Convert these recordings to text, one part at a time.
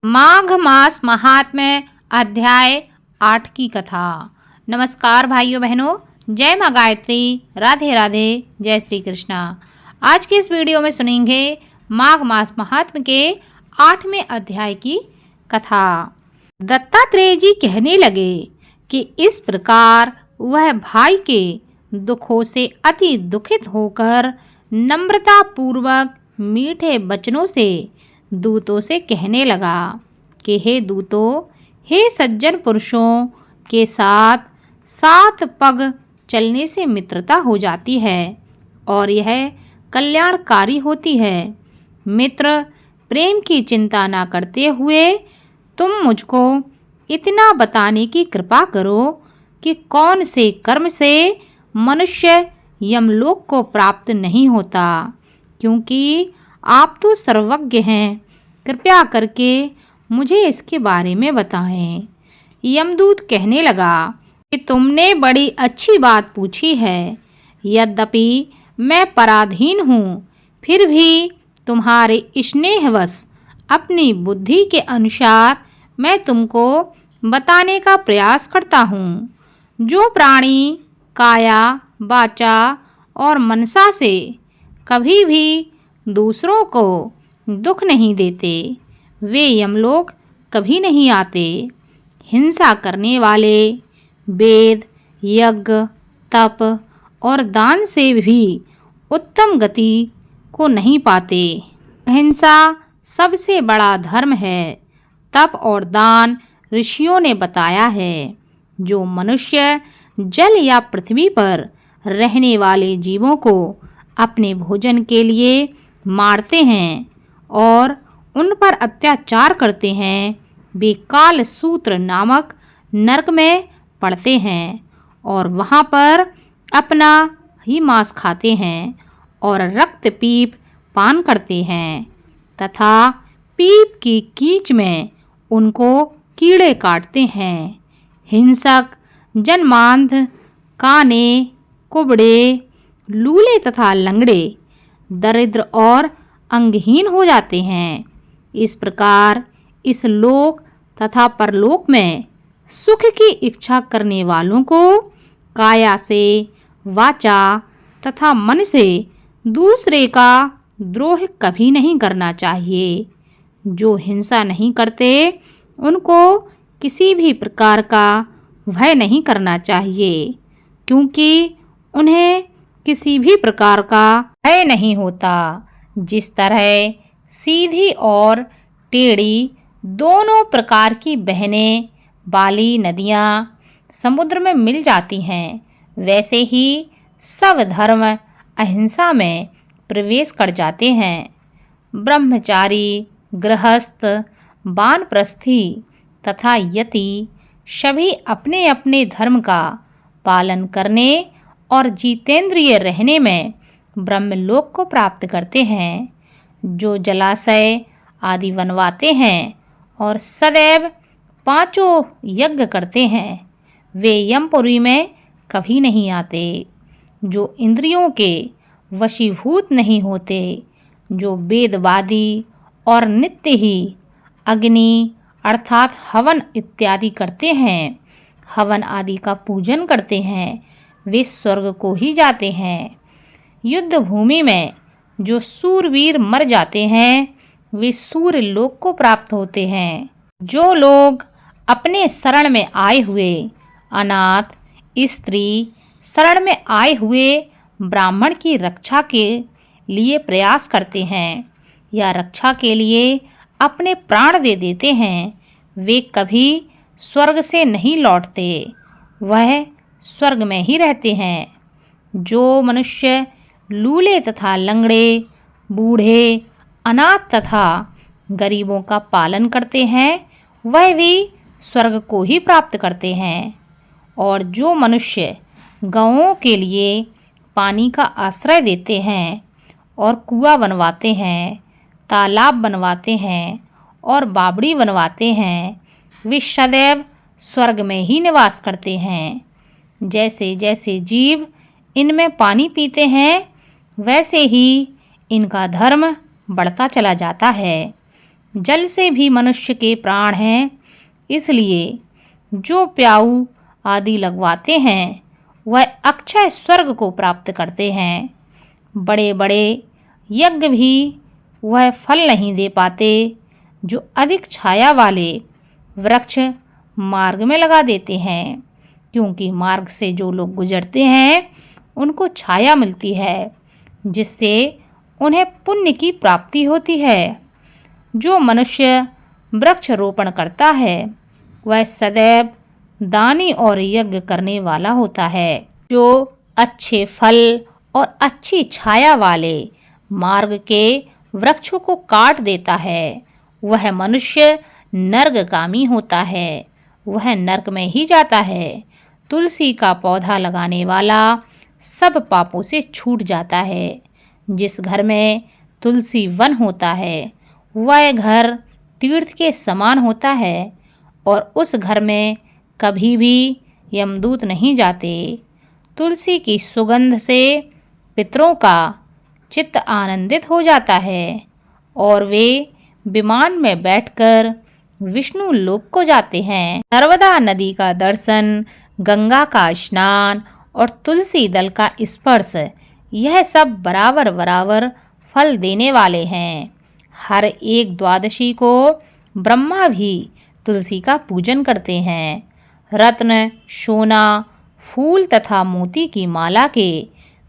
माघ मास महात्म्य अध्याय 8 की कथा। नमस्कार भाइयों बहनों, जय माँ गायत्री, राधे राधे, जय श्री कृष्णा। आज की इस वीडियो में सुनेंगे माघ मास महात्म्य के 8वें अध्याय की कथा। दत्तात्रेय जी कहने लगे कि इस प्रकार वह भाई के दुखों से अति दुखित होकर नम्रता पूर्वक मीठे वचनों से दूतों से कहने लगा कि हे दूतों, हे सज्जन पुरुषों के साथ 7 पग चलने से मित्रता हो जाती है और यह कल्याणकारी होती है। मित्र प्रेम की चिंता न करते हुए तुम मुझको इतना बताने की कृपा करो कि कौन से कर्म से मनुष्य यमलोक को प्राप्त नहीं होता, क्योंकि आप तो सर्वज्ञ हैं। कृपया करके मुझे इसके बारे में बताएं। यमदूत कहने लगा कि तुमने बड़ी अच्छी बात पूछी है। यद्यपि मैं पराधीन हूँ, फिर भी तुम्हारे स्नेहवश अपनी बुद्धि के अनुसार मैं तुमको बताने का प्रयास करता हूँ। जो प्राणी काया, वाचा और मनसा से कभी भी दूसरों को दुख नहीं देते, वे यमलोक कभी नहीं आते। हिंसा करने वाले वेद, यज्ञ, तप और दान से भी उत्तम गति को नहीं पाते। अहिंसा सबसे बड़ा धर्म है। तप और दान ऋषियों ने बताया है। जो मनुष्य जल या पृथ्वी पर रहने वाले जीवों को अपने भोजन के लिए मारते हैं और उन पर अत्याचार करते हैं, वे काल सूत्र नामक नरक में पड़ते हैं और वहाँ पर अपना ही मांस खाते हैं और रक्त पीप पान करते हैं तथा पीप की कीच में उनको कीड़े काटते हैं। हिंसक जन्मांध, काने, कुबड़े, लूले तथा लंगड़े, दरिद्र और अंगहीन हो जाते हैं। इस प्रकार इस लोक तथा परलोक में सुख की इच्छा करने वालों को काया से, वाचा तथा मन से दूसरे का द्रोह कभी नहीं करना चाहिए। जो हिंसा नहीं करते, उनको किसी भी प्रकार का भय नहीं करना चाहिए, क्योंकि उन्हें किसी भी प्रकार का भय नहीं होता। जिस तरह सीधी और टेढ़ी दोनों प्रकार की बहनें वाली नदियाँ समुद्र में मिल जाती हैं, वैसे ही सब धर्म अहिंसा में प्रवेश कर जाते हैं। ब्रह्मचारी, गृहस्थ, वानप्रस्थी तथा यति सभी अपने अपने धर्म का पालन करने और जितेंद्रिय रहने में ब्रह्मलोक को प्राप्त करते हैं। जो जलाशय आदि बनवाते हैं और सदैव 5 यज्ञ करते हैं, वे यमपुरी में कभी नहीं आते। जो इंद्रियों के वशीभूत नहीं होते, जो वेदवादी और नित्य ही अग्नि अर्थात हवन इत्यादि करते हैं, हवन आदि का पूजन करते हैं, वे स्वर्ग को ही जाते हैं। युद्ध भूमि में जो सूरवीर मर जाते हैं, वे सूर्य लोक को प्राप्त होते हैं। जो लोग अपने शरण में आए हुए अनाथ, स्त्री, शरण में आए हुए ब्राह्मण की रक्षा के लिए प्रयास करते हैं या रक्षा के लिए अपने प्राण दे देते हैं, वे कभी स्वर्ग से नहीं लौटते, वह स्वर्ग में ही रहते हैं। जो मनुष्य लूले तथा लंगड़े, बूढ़े, अनाथ तथा गरीबों का पालन करते हैं, वह भी स्वर्ग को ही प्राप्त करते हैं। और जो मनुष्य गौओं के लिए पानी का आश्रय देते हैं और कुआं बनवाते हैं, तालाब बनवाते हैं और बावड़ी बनवाते हैं, वे सदैव स्वर्ग में ही निवास करते हैं। जैसे जैसे जीव इनमें पानी पीते हैं, वैसे ही इनका धर्म बढ़ता चला जाता है। जल से भी मनुष्य के प्राण हैं, इसलिए जो प्याऊ आदि लगवाते हैं वह अक्षय स्वर्ग को प्राप्त करते हैं। बड़े बड़े यज्ञ भी वह फल नहीं दे पाते जो अधिक छाया वाले वृक्ष मार्ग में लगा देते हैं, क्योंकि मार्ग से जो लोग गुजरते हैं उनको छाया मिलती है, जिससे उन्हें पुण्य की प्राप्ति होती है। जो मनुष्य वृक्ष रोपण करता है वह सदैव दानी और यज्ञ करने वाला होता है। जो अच्छे फल और अच्छी छाया वाले मार्ग के वृक्षों को काट देता है वह मनुष्य नर्कगामी होता है, वह नरक में ही जाता है। तुलसी का पौधा लगाने वाला सब पापों से छूट जाता है। जिस घर में तुलसी वन होता है वह घर तीर्थ के समान होता है और उस घर में कभी भी यमदूत नहीं जाते। तुलसी की सुगंध से पितरों का चित्त आनंदित हो जाता है और वे विमान में बैठकर विष्णु लोक को जाते हैं। नर्मदा नदी का दर्शन, गंगा का स्नान और तुलसी दल का स्पर्श, यह सब बराबर बराबर फल देने वाले हैं। हर एक द्वादशी को ब्रह्मा भी तुलसी का पूजन करते हैं। रत्न, सोना, फूल तथा मोती की माला के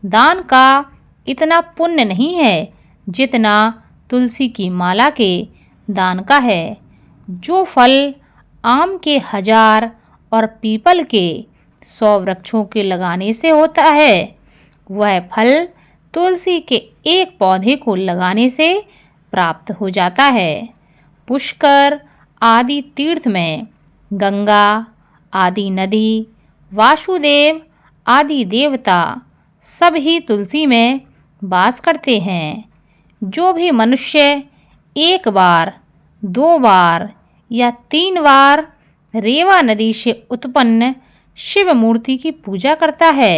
दान का इतना पुण्य नहीं है जितना तुलसी की माला के दान का है। जो फल आम के 1000 और पीपल के 100 वृक्षों के लगाने से होता है वह फल तुलसी के एक पौधे को लगाने से प्राप्त हो जाता है। पुष्कर आदि तीर्थ में गंगा आदि नदी, वासुदेव आदि देवता सब ही तुलसी में वास करते हैं। जो भी मनुष्य 1 बार, 2 बार या 3 बार रेवा नदी से उत्पन्न शिव मूर्ति की पूजा करता है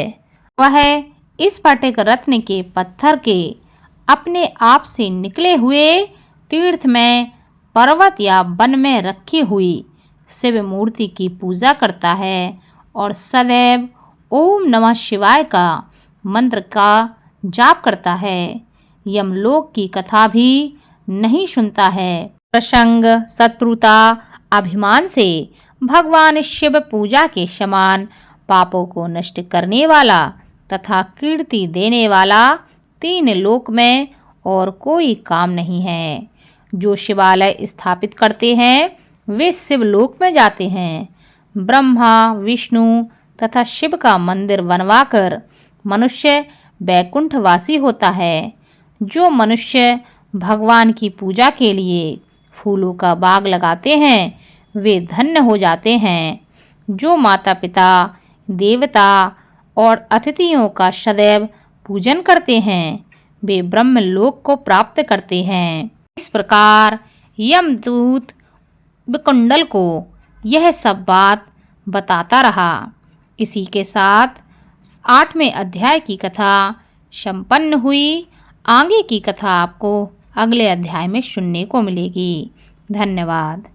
वह इस स्फटिक रत्न के पत्थर के अपने आप से निकले हुए तीर्थ में, पर्वत या वन में रखी हुई शिव मूर्ति की पूजा करता है और सदैव ओम नमः शिवाय का मंत्र का जाप करता है। यमलोक की कथा भी नहीं सुनता है। प्रसंग, शत्रुता, अभिमान से भगवान शिव पूजा के समान पापों को नष्ट करने वाला तथा कीर्ति देने वाला 3 लोक में और कोई काम नहीं है। जो शिवालय स्थापित करते हैं वे शिवलोक में जाते हैं। ब्रह्मा, विष्णु तथा शिव का मंदिर बनवाकर मनुष्य वैकुंठवासी होता है। जो मनुष्य भगवान की पूजा के लिए फूलों का बाग लगाते हैं वे धन्य हो जाते हैं। जो माता पिता, देवता और अतिथियों का सदैव पूजन करते हैं वे ब्रह्मलोक को प्राप्त करते हैं। इस प्रकार यमदूत विकुंडल को यह सब बात बताता रहा। इसी के साथ 8वें अध्याय की कथा संपन्न हुई। आगे की कथा आपको अगले अध्याय में सुनने को मिलेगी। धन्यवाद।